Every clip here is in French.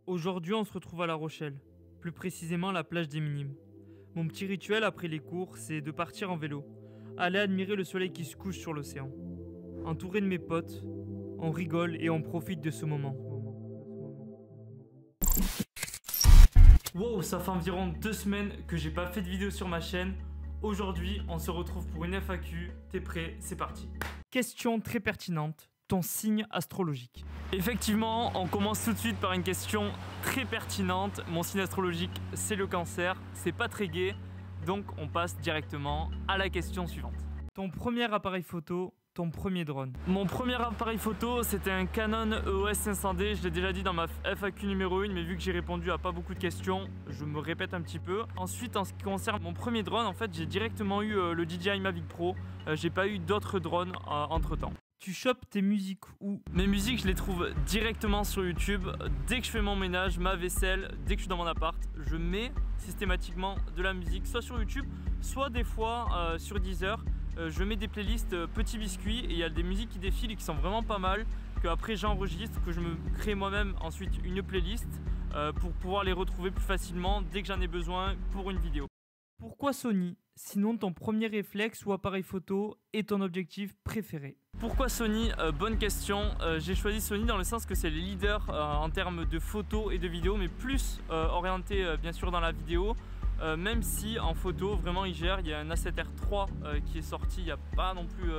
Aujourd'hui, on se retrouve à La Rochelle, plus précisément la plage des Minimes. Mon petit rituel après les cours, c'est de partir en vélo, aller admirer le soleil qui se couche sur l'océan. Entouré de mes potes, on rigole et on profite de ce moment. Wow, ça fait environ 2 semaines que j'ai pas fait de vidéo sur ma chaîne. Aujourd'hui, on se retrouve pour une FAQ. T'es prêt? C'est parti. Question très pertinente. Ton signe astrologique. Effectivement, on commence tout de suite par une question très pertinente. Mon signe astrologique, c'est le Cancer. C'est pas très gai, donc on passe directement à la question suivante. Ton premier appareil photo, ton premier drone. Mon premier appareil photo, c'était un Canon EOS 500D. Je l'ai déjà dit dans ma FAQ numéro 1, mais vu que j'ai répondu à pas beaucoup de questions, je me répète un petit peu. Ensuite, en ce qui concerne mon premier drone, en fait, j'ai directement eu le DJI Mavic Pro. J'ai pas eu d'autres drones entre temps. Tu chopes tes musiques où? Mes musiques, je les trouve directement sur YouTube. Dès que je fais mon ménage, ma vaisselle, dès que je suis dans mon appart, je mets systématiquement de la musique, soit sur YouTube, soit des fois sur Deezer. Je mets des playlists petits biscuits et il y a des musiques qui défilent et qui sont vraiment pas mal, que après j'enregistre, que je me crée moi-même ensuite une playlist pour pouvoir les retrouver plus facilement dès que j'en ai besoin pour une vidéo. Pourquoi Sony? Sinon ton premier réflexe ou appareil photo est ton objectif préféré. Pourquoi Sony? Bonne question. J'ai choisi Sony dans le sens que c'est les leaders en termes de photos et de vidéos, mais plus orienté bien sûr dans la vidéo. Même si en photo vraiment il gère, il y a un A7R3 qui est sorti il n'y a pas non plus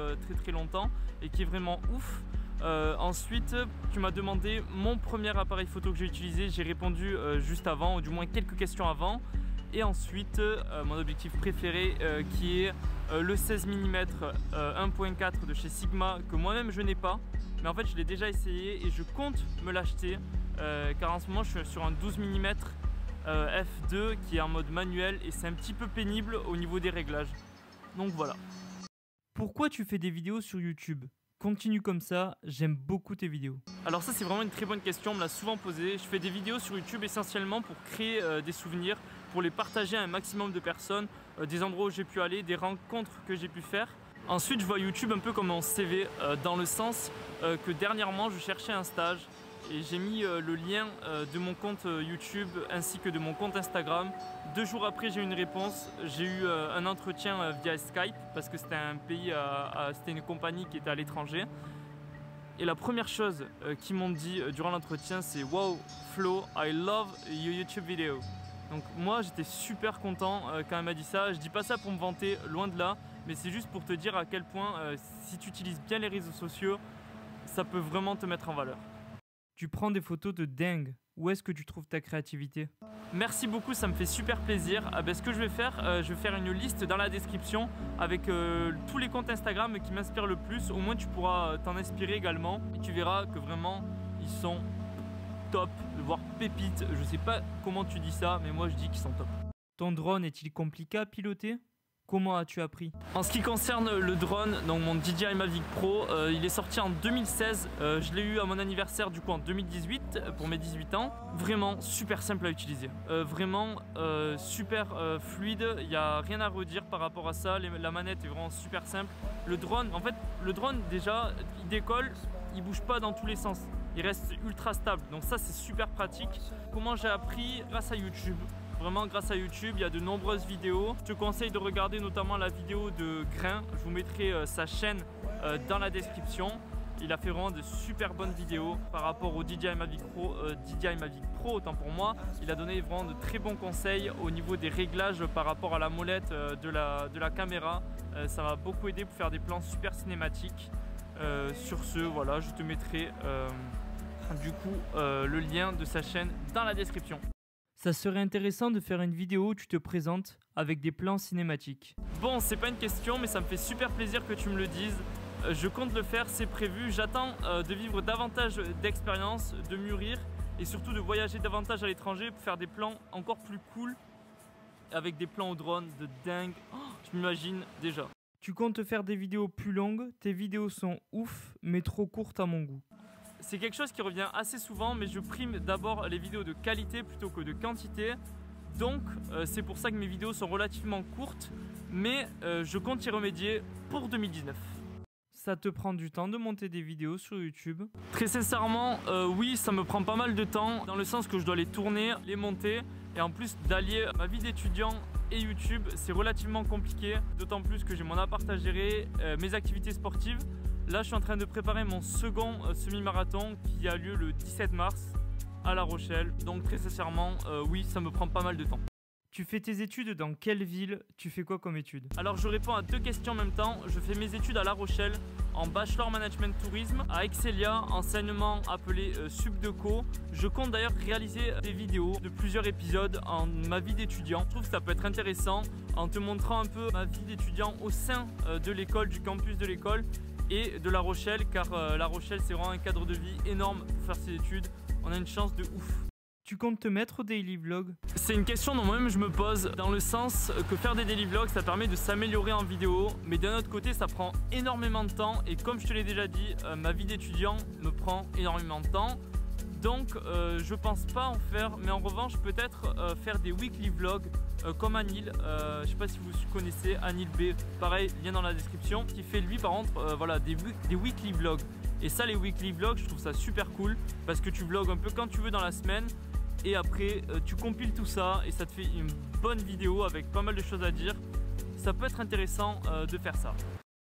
très longtemps et qui est vraiment ouf. Ensuite tu m'as demandé mon premier appareil photo que j'ai utilisé, j'ai répondu juste avant, ou du moins quelques questions avant. Et ensuite mon objectif préféré qui est le 16 mm 1.4 de chez Sigma, que moi-même je n'ai pas, mais en fait je l'ai déjà essayé et je compte me l'acheter car en ce moment je suis sur un 12 mm f2 qui est en mode manuel et c'est un petit peu pénible au niveau des réglages. Donc voilà. Pourquoi tu fais des vidéos sur YouTube? Continue comme ça, j'aime beaucoup tes vidéos. Alors ça c'est vraiment une très bonne question, on me l'a souvent posé. Je fais des vidéos sur YouTube essentiellement pour créer des souvenirs, pour les partager à un maximum de personnes, des endroits où j'ai pu aller, des rencontres que j'ai pu faire. Ensuite je vois YouTube un peu comme mon CV, dans le sens que dernièrement je cherchais un stage et j'ai mis le lien de mon compte YouTube ainsi que de mon compte Instagram. 2 jours après j'ai eu une réponse, j'ai eu un entretien via Skype parce que c'était un pays, c'était une compagnie qui était à l'étranger. Et la première chose qu'ils m'ont dit durant l'entretien c'est « Wow Flo, I love your YouTube video ». Donc moi j'étais super content quand elle m'a dit ça. Je dis pas ça pour me vanter, loin de là, mais c'est juste pour te dire à quel point si tu utilises bien les réseaux sociaux, ça peut vraiment te mettre en valeur. Tu prends des photos de dingue. Où est-ce que tu trouves ta créativité? Merci beaucoup, ça me fait super plaisir. Ce que je vais faire une liste dans la description avec tous les comptes Instagram qui m'inspirent le plus. Au moins tu pourras t'en inspirer également. Et tu verras que vraiment ils sont top, voire pépites. Je sais pas comment tu dis ça, mais moi je dis qu'ils sont top. Ton drone est-il compliqué à piloter? Comment as-tu appris? En ce qui concerne le drone, donc mon DJI Mavic Pro, il est sorti en 2016. Je l'ai eu à mon anniversaire du coup en 2018 pour mes 18 ans. Vraiment super simple à utiliser. Vraiment super fluide. Il n'y a rien à redire par rapport à ça. La manette est vraiment super simple. Le drone, en fait, le drone déjà, il décolle, il bouge pas dans tous les sens. Il reste ultra stable. Donc ça c'est super pratique. Comment j'ai appris? Grâce à YouTube. Vraiment grâce à YouTube, il y a de nombreuses vidéos. Je te conseille de regarder notamment la vidéo de Grain. Je vous mettrai sa chaîne dans la description. Il a fait vraiment de super bonnes vidéos par rapport au DJI Mavic Pro, autant pour moi. Il a donné vraiment de très bons conseils au niveau des réglages par rapport à la molette de la caméra. Ça m'a beaucoup aidé pour faire des plans super cinématiques. Sur ce, voilà, je te mettrai du coup le lien de sa chaîne dans la description. Ça serait intéressant de faire une vidéo où tu te présentes avec des plans cinématiques. Bon, c'est pas une question, mais ça me fait super plaisir que tu me le dises. Je compte le faire, c'est prévu. J'attends de vivre davantage d'expériences, de mûrir et surtout de voyager davantage à l'étranger pour faire des plans encore plus cool avec des plans au drone de dingue. Oh, je m'imagine déjà. Tu comptes faire des vidéos plus longues. Tes vidéos sont ouf, mais trop courtes à mon goût. C'est quelque chose qui revient assez souvent, mais je prime d'abord les vidéos de qualité plutôt que de quantité. Donc c'est pour ça que mes vidéos sont relativement courtes, mais je compte y remédier pour 2019. Ça te prend du temps de monter des vidéos sur YouTube? Très sincèrement, oui, ça me prend pas mal de temps, dans le sens que je dois les tourner, les monter, et en plus d'allier ma vie d'étudiant et YouTube, c'est relativement compliqué, d'autant plus que j'ai mon appart à gérer, mes activités sportives. Là, je suis en train de préparer mon second semi-marathon qui a lieu le 17 mars à La Rochelle. Donc très sincèrement, oui, ça me prend pas mal de temps. Tu fais tes études dans quelle ville? Tu fais quoi comme études? Alors je réponds à 2 questions en même temps. Je fais mes études à La Rochelle en Bachelor Management Tourisme, à Excelia, enseignement appelé Subdeco. Je compte d'ailleurs réaliser des vidéos de plusieurs épisodes en ma vie d'étudiant. Je trouve que ça peut être intéressant en te montrant un peu ma vie d'étudiant au sein de l'école, du campus de l'école et de La Rochelle, car La Rochelle c'est vraiment un cadre de vie énorme pour faire ses études. On a une chance de ouf. Tu comptes te mettre au daily vlog? C'est une question dont moi-même je me pose, dans le sens que faire des daily vlogs ça permet de s'améliorer en vidéo, mais d'un autre côté ça prend énormément de temps, et comme je te l'ai déjà dit, ma vie d'étudiant me prend énormément de temps. Donc je pense pas en faire, mais en revanche peut-être faire des weekly vlogs comme Anil, je sais pas si vous connaissez Anil B, pareil, lien dans la description, qui fait lui par contre voilà, des weekly vlogs. Et ça, les weekly vlogs, je trouve ça super cool parce que tu vlogs un peu quand tu veux dans la semaine, et après tu compiles tout ça et ça te fait une bonne vidéo avec pas mal de choses à dire. Ça peut être intéressant de faire ça.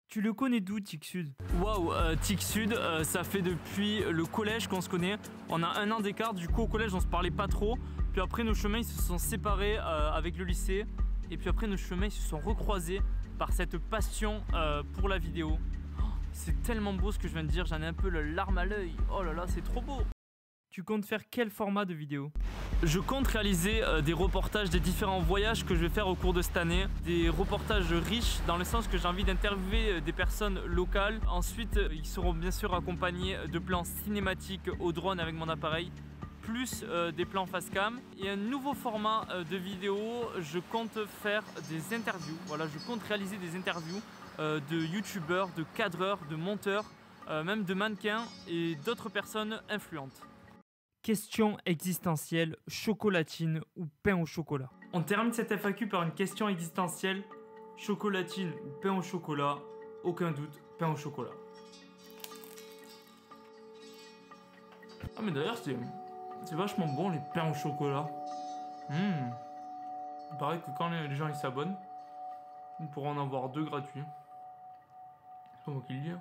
Tu le connais d'où, TicSud? Waouh, TicSud, ça fait depuis le collège qu'on se connaît. On a 1 an d'écart, du coup au collège on se parlait pas trop. Puis après nos chemins ils se sont séparés avec le lycée. Et puis après nos chemins ils se sont recroisés par cette passion pour la vidéo. Oh, c'est tellement beau ce que je viens de dire, j'en ai un peu le larme à l'œil. Oh là là, c'est trop beau. Tu comptes faire quel format de vidéo? Je compte réaliser des reportages des différents voyages que je vais faire au cours de cette année. Des reportages riches dans le sens que j'ai envie d'interviewer des personnes locales. Ensuite, ils seront bien sûr accompagnés de plans cinématiques au drone avec mon appareil, plus des plans face cam. Et un nouveau format de vidéo, je compte faire des interviews. Voilà, je compte réaliser des interviews de youtubeurs, de cadreurs, de monteurs, même de mannequins et d'autres personnes influentes. Question existentielle, chocolatine ou pain au chocolat? On termine cette FAQ par une question existentielle, chocolatine ou pain au chocolat? Aucun doute, pain au chocolat. Ah mais d'ailleurs c'est vachement bon les pains au chocolat. Il paraît que quand les gens ils s'abonnent, ils pourront en avoir 2 gratuits. C'est pas moi qui le dis.